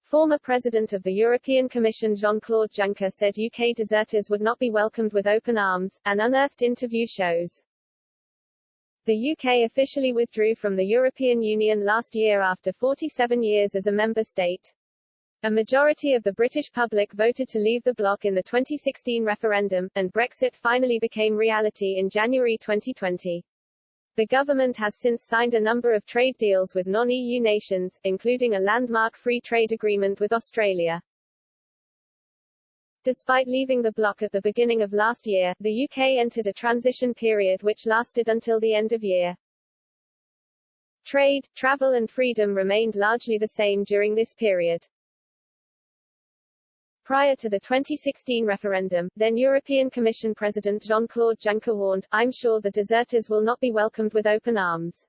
Former President of the European Commission Jean-Claude Juncker said UK deserters would not be welcomed with open arms, an unearthed interview shows. The UK officially withdrew from the European Union last year after 47 years as a member state. A majority of the British public voted to leave the bloc in the 2016 referendum, and Brexit finally became reality in January 2020. The government has since signed a number of trade deals with non-EU nations, including a landmark free trade agreement with Australia. Despite leaving the bloc at the beginning of last year, the UK entered a transition period which lasted until the end of year. Trade, travel and freedom remained largely the same during this period. Prior to the 2016 referendum, then European Commission President Jean-Claude Juncker warned, "I'm sure the deserters will not be welcomed with open arms."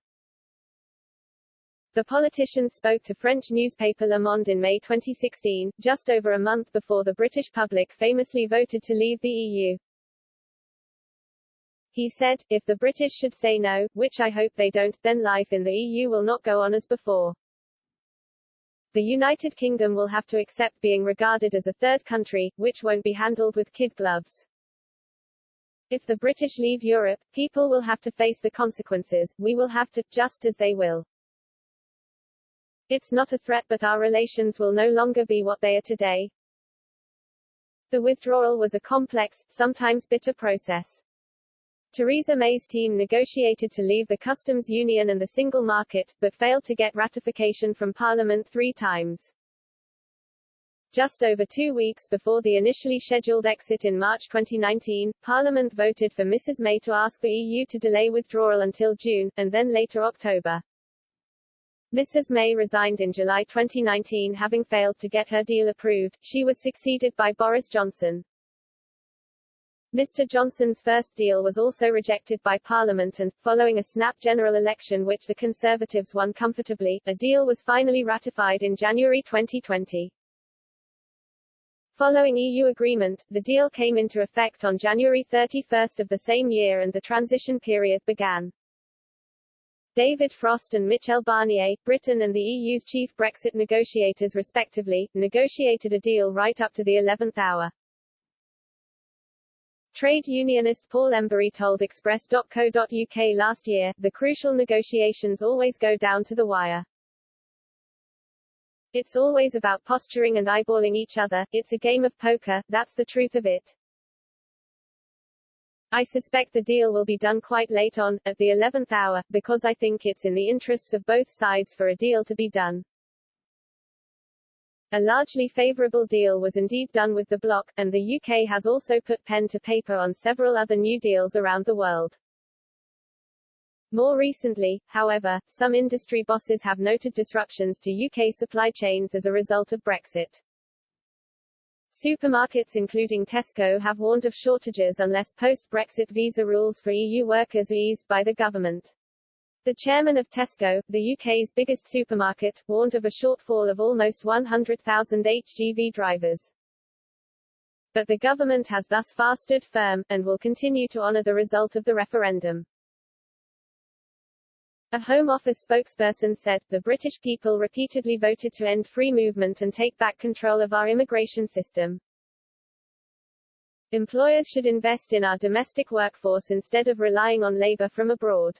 The politician spoke to French newspaper Le Monde in May 2016, just over a month before the British public famously voted to leave the EU. He said, "If the British should say no, which I hope they don't, then life in the EU will not go on as before. The United Kingdom will have to accept being regarded as a third country, which won't be handled with kid gloves. If the British leave Europe, people will have to face the consequences, we will have to, just as they will. It's not a threat, but our relations will no longer be what they are today." The withdrawal was a complex, sometimes bitter process. Theresa May's team negotiated to leave the customs union and the single market, but failed to get ratification from Parliament 3 times. Just over 2 weeks before the initially scheduled exit in March 2019, Parliament voted for Mrs May to ask the EU to delay withdrawal until June, and then later October. Mrs May resigned in July 2019 having failed to get her deal approved. She was succeeded by Boris Johnson. Mr. Johnson's first deal was also rejected by Parliament and, following a snap general election which the Conservatives won comfortably, a deal was finally ratified in January 2020. Following EU agreement, the deal came into effect on January 31 of the same year and the transition period began. David Frost and Michel Barnier, Britain and the EU's chief Brexit negotiators respectively, negotiated a deal right up to the 11th hour. Trade unionist Paul Embury told Express.co.uk last year, "The crucial negotiations always go down to the wire. It's always about posturing and eyeballing each other, it's a game of poker, that's the truth of it. I suspect the deal will be done quite late on, at the 11th hour, because I think it's in the interests of both sides for a deal to be done." A largely favourable deal was indeed done with the bloc, and the UK has also put pen to paper on several other new deals around the world. More recently, however, some industry bosses have noted disruptions to UK supply chains as a result of Brexit. Supermarkets including Tesco have warned of shortages unless post-Brexit visa rules for EU workers are eased by the government. The chairman of Tesco, the UK's biggest supermarket, warned of a shortfall of almost 100,000 HGV drivers. But the government has thus far stood firm, and will continue to honour the result of the referendum. A Home Office spokesperson said, "The British people repeatedly voted to end free movement and take back control of our immigration system. Employers should invest in our domestic workforce instead of relying on labour from abroad."